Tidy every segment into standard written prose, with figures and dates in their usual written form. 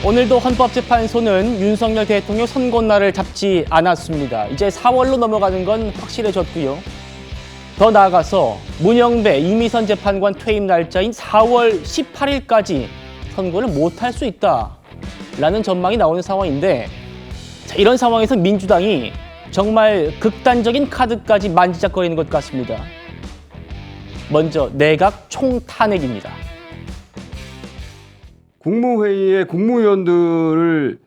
오늘도 헌법재판소는 윤석열 대통령 선고날을 잡지 않았습니다. 이제 4월로 넘어가는 건 확실해졌고요. 더 나아가서 문영배 이미선 재판관 퇴임 날짜인 4월 18일까지 선고를 못할 수 있다라는 전망이 나오는 상황인데, 자, 이런 상황에서 민주당이 정말 극단적인 카드까지 만지작거리는 것 같습니다. 먼저 내각 총탄핵입니다. 국무회의에 국무위원들을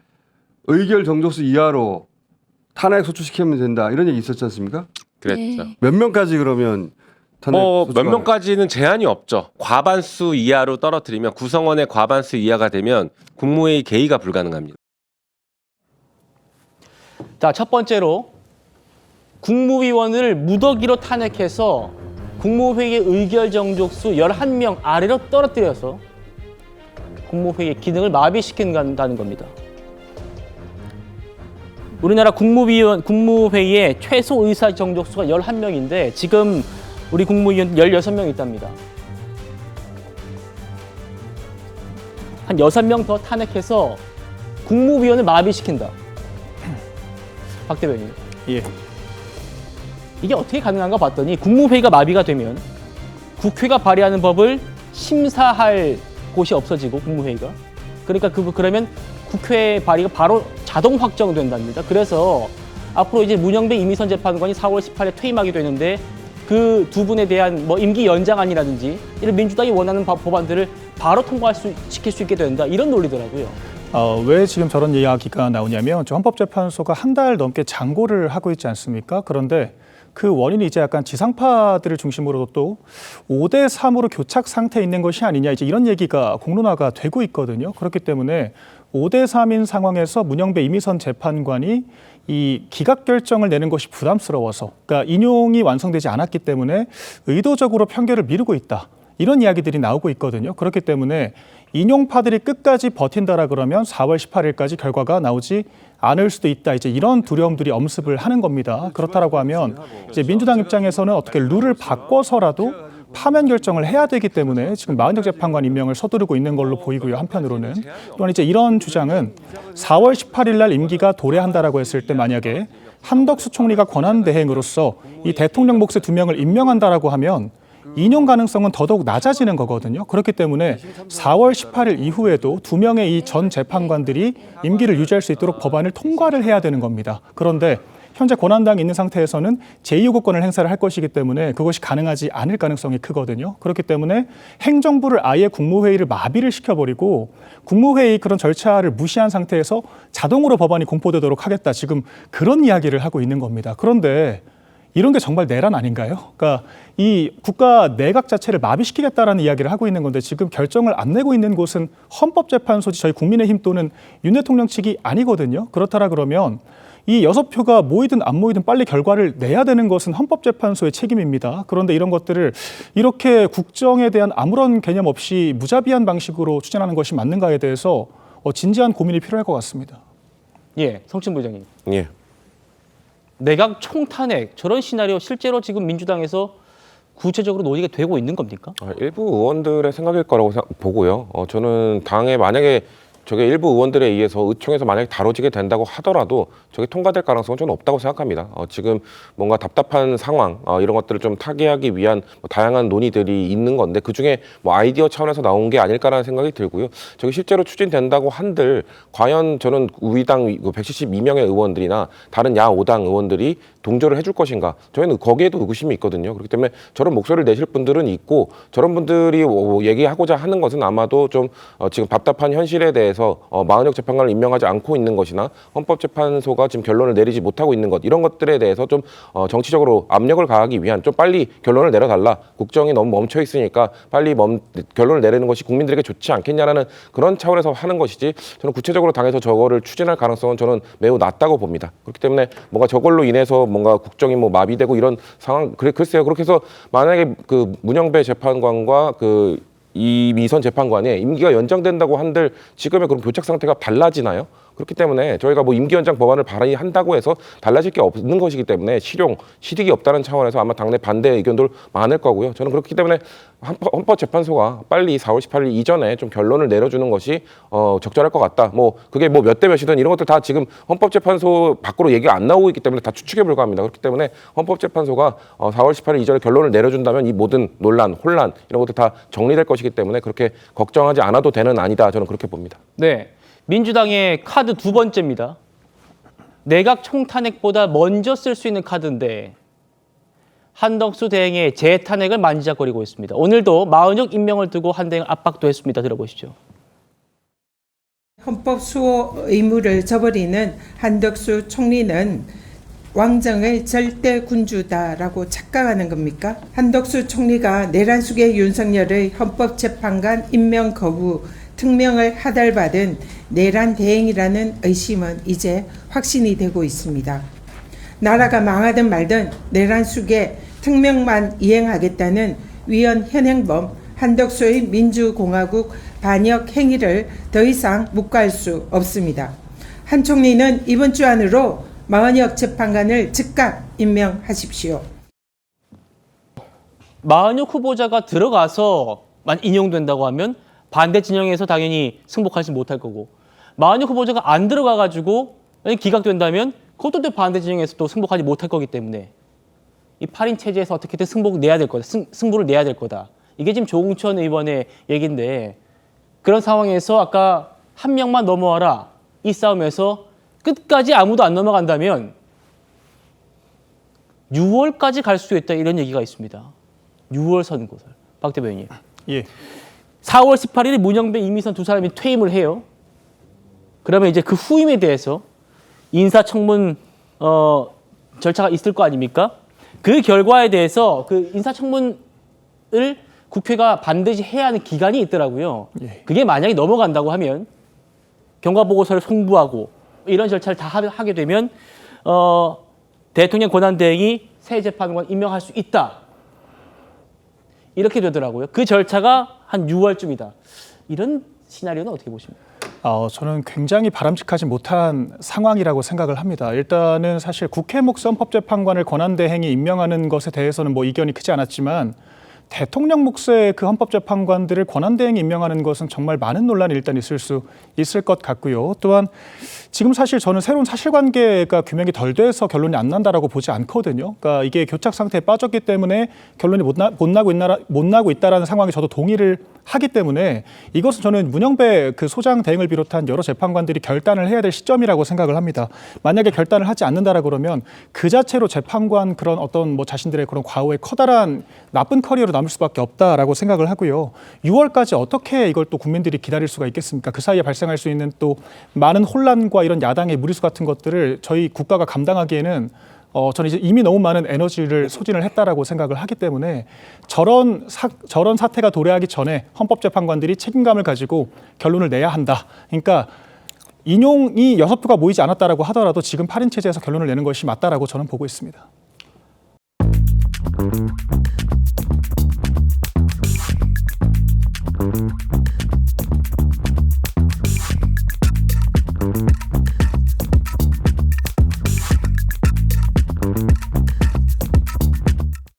의결 정족수 이하로 탄핵 소추시키면 된다, 이런 얘기 있었지 않습니까? 그랬죠. 몇 명까지 그러면 탄핵 몇 명까지는 제한이 없죠. 과반수 이하로 떨어뜨리면, 구성원의 과반수 이하가 되면 국무회의 개의가 불가능합니다. 자, 첫 번째로 국무위원을 무더기로 탄핵해서 국무회의의 의결 정족수 11명 아래로 떨어뜨려서 국무회의의 기능을 마비시킨다는 겁니다. 우리나라 국무회의의 최소 의사 정족수가 11명인데 지금 우리 국무위원 16명 있답니다. 한 6명 더 탄핵해서 국무위원을 마비시킨다. 박 대변인. 예. 이게 어떻게 가능한가 봤더니 국무회의가 마비가 되면 국회가 발의하는 법을 심사할 곳이 없어지고, 국무회의가. 그러니까 그러면 국회 발의가 바로 자동 확정된답니다. 그래서 앞으로 이제 문영배 이미선 재판관이 4월 18일에 퇴임하게 되는데 그 두 분에 대한 임기 연장안이라든지 이런 민주당이 원하는 법안들을 바로 시킬 수 있게 된다, 이런 논리더라고요. 왜 지금 저런 이야기가 나오냐면, 헌법재판소가 한 달 넘게 장고를 하고 있지 않습니까? 그런데 그 원인이 이제 약간 지상파들을 중심으로 또 5대3으로 교착 상태에 있는 것이 아니냐, 이제 이런 얘기가 공론화가 되고 있거든요. 그렇기 때문에 5대3인 상황에서 문영배 이미선 재판관이 이 기각 결정을 내는 것이 부담스러워서, 그러니까 인용이 완성되지 않았기 때문에 의도적으로 판결을 미루고 있다, 이런 이야기들이 나오고 있거든요. 그렇기 때문에 인용파들이 끝까지 버틴다라 그러면 4월 18일까지 결과가 나오지 않을 수도 있다, 이제 이런 두려움들이 엄습을 하는 겁니다. 그렇다라고 하면 이제 민주당 입장에서는 어떻게 룰을 바꿔서라도 파면 결정을 해야 되기 때문에 지금 마은혁 재판관 임명을 서두르고 있는 걸로 보이고요. 한편으로는 또한 이제 이런 주장은 4월 18일 날 임기가 도래한다라고 했을 때 만약에 한덕수 총리가 권한 대행으로서 이 대통령 몫의 2명을 임명한다라고 하면 인용 가능성은 더더욱 낮아지는 거거든요. 그렇기 때문에 4월 18일 이후에도 2명의 이 전 재판관들이 임기를 유지할 수 있도록 법안을 통과를 해야 되는 겁니다. 그런데 현재 권한당이 있는 상태에서는 제2요구권을 행사를 할 것이기 때문에 그것이 가능하지 않을 가능성이 크거든요. 그렇기 때문에 행정부를 아예 국무회의를 마비를 시켜버리고 국무회의 그런 절차를 무시한 상태에서 자동으로 법안이 공포되도록 하겠다, 지금 그런 이야기를 하고 있는 겁니다. 그런데 이런 게 정말 내란 아닌가요? 그러니까 이 국가 내각 자체를 마비시키겠다라는 이야기를 하고 있는 건데, 지금 결정을 안 내고 있는 곳은 헌법재판소지 저희 국민의힘 또는 윤 대통령 측이 아니거든요. 그렇다라 그러면 이 6표가 모이든 안 모이든 빨리 결과를 내야 되는 것은 헌법재판소의 책임입니다. 그런데 이런 것들을 이렇게 국정에 대한 아무런 개념 없이 무자비한 방식으로 추진하는 것이 맞는가에 대해서 진지한 고민이 필요할 것 같습니다. 예, 성춘 부장님. 예. 내각 총탄핵, 저런 시나리오 실제로 지금 민주당에서 구체적으로 논의가 되고 있는 겁니까? 일부 의원들의 생각일 거라고 보고요. 저는 당에 만약에 저게 일부 의원들에 의해서 의총에서 만약에 다뤄지게 된다고 하더라도 저게 통과될 가능성은 저는 없다고 생각합니다. 지금 뭔가 답답한 상황, 이런 것들을 좀 타개하기 위한 다양한 논의들이 있는 건데, 그중에 아이디어 차원에서 나온 게 아닐까라는 생각이 들고요. 저게 실제로 추진된다고 한들 과연 저는 우리 당 172명의 의원들이나 다른 야5당 의원들이 동조를 해줄 것인가, 저희는 거기에도 의구심이 있거든요. 그렇기 때문에 저런 목소리를 내실 분들은 있고, 저런 분들이 얘기하고자 하는 것은 아마도 좀 지금 답답한 현실에 대해서 마은혁 재판관을 임명하지 않고 있는 것이나 헌법재판소가 지금 결론을 내리지 못하고 있는 것, 이런 것들에 대해서 좀 정치적으로 압력을 가하기 위한, 좀 빨리 결론을 내려달라, 국정이 너무 멈춰 있으니까 빨리 결론을 내리는 것이 국민들에게 좋지 않겠냐라는 그런 차원에서 하는 것이지, 저는 구체적으로 당에서 저거를 추진할 가능성은 저는 매우 낮다고 봅니다. 그렇기 때문에 뭔가 저걸로 인해서 뭔가 국정이 마비되고 이런 상황, 글쎄요. 그렇게 해서 만약에 그 문영배 재판관과 이미선 재판관의 임기가 연장된다고 한들 지금의 그런 교착 상태가 달라지나요? 그렇기 때문에 저희가 뭐 임기 연장 법안을 발의한다고 해서 달라질 게 없는 것이기 때문에 실용, 실익이 없다는 차원에서 아마 당내 반대 의견도 많을 거고요. 저는 그렇기 때문에 헌법재판소가 빨리 4월 18일 이전에 좀 결론을 내려주는 것이 적절할 것 같다. 뭐 그게 뭐 몇 대 몇이든 이런 것들 다 지금 헌법재판소 밖으로 얘기가 안 나오고 있기 때문에 다 추측에 불과합니다. 그렇기 때문에 헌법재판소가 4월 18일 이전에 결론을 내려준다면 이 모든 논란, 혼란 이런 것들 다 정리될 것이기 때문에 그렇게 걱정하지 않아도 되는 안이다. 저는 그렇게 봅니다. 네, 민주당의 카드 두 번째입니다. 내각 총탄핵보다 먼저 쓸 수 있는 카드인데 한덕수 대행의 재탄핵을 만지작거리고 있습니다. 오늘도 마은혁 임명을 두고 한 대행 압박도 했습니다. 들어보시죠. 헌법 수호 의무를 저버리는 한덕수 총리는 왕정의 절대 군주다라고 착각하는 겁니까? 한덕수 총리가 내란숙의 윤석열의 헌법재판관 임명 거부, 특명을 하달받은 내란 대행이라는 의심은 이제 확신이 되고 있습니다. 나라가 망하든 말든 내란숙의 특명만 이행하겠다는 위헌 현행범 한덕수의 민주공화국 반역 행위를 더 이상 묵과할 수 없습니다. 한 총리는 이번 주 안으로 마은혁 재판관을 즉각 임명하십시오. 마은혁 후보자가 들어가서 인용된다고 하면 반대 진영에서 당연히 승복하지 못할 거고, 마은혁 후보자가 안 들어가가지고 기각된다면 그것도 또 반대 진영에서 또 승복하지 못할 거기 때문에 이 8인 체제에서 어떻게든 승부를 내야 될 거다. 이게 지금 조응천 의원의 얘기인데, 그런 상황에서 아까 한 명만 넘어와라 이 싸움에서 끝까지 아무도 안 넘어간다면 6월까지 갈 수 있다, 이런 얘기가 있습니다. 6월 선고설. 박 대변인. 예. 4월 18일에 문영배, 이미선 두 사람이 퇴임을 해요. 그러면 이제 그 후임에 대해서 인사청문 절차가 있을 거 아닙니까? 그 결과에 대해서 그 인사청문을 국회가 반드시 해야 하는 기간이 있더라고요. 예. 그게 만약에 넘어간다고 하면 경과보고서를 송부하고 이런 절차를 다 하게 되면 대통령 권한대행이 새 재판관 임명할 수 있다. 이렇게 되더라고요. 그 절차가 한 6월쯤이다. 이런 시나리오는 어떻게 보십니까? 저는 굉장히 바람직하지 못한 상황이라고 생각을 합니다. 일단은 사실 국회 몫 헌법재판관을 권한대행이 임명하는 것에 대해서는 뭐 이견이 크지 않았지만, 대통령 몫의 그 헌법재판관들을 권한대행이 임명하는 것은 정말 많은 논란이 일단 있을 것 같고요. 또한 지금 사실 저는 새로운 사실관계가 규명이 덜 돼서 결론이 안 난다라고 보지 않거든요. 그러니까 이게 교착 상태에 빠졌기 때문에 결론이 못 나고 있다라는 상황에 저도 동의를 하기 때문에 이것은 저는 문영배 그 소장 대행을 비롯한 여러 재판관들이 결단을 해야 될 시점이라고 생각을 합니다. 만약에 결단을 하지 않는다라 그러면 그 자체로 재판관 그런 어떤 뭐 자신들의 그런 과거의 커다란 나쁜 커리어로 남을 수밖에 없다라고 생각을 하고요. 6월까지 어떻게 이걸 또 국민들이 기다릴 수가 있겠습니까? 그 사이에 발생할 수 있는 또 많은 혼란과 이런 야당의 무리수 같은 것들을 저희 국가가 감당하기에는 저는 이제 이미 너무 많은 에너지를 소진을 했다라고 생각을 하기 때문에 저런 사태가 도래하기 전에 헌법재판관들이 책임감을 가지고 결론을 내야 한다. 그러니까 인용이 6표가 모이지 않았다라고 하더라도 지금 8인 체제에서 결론을 내는 것이 맞다라고 저는 보고 있습니다.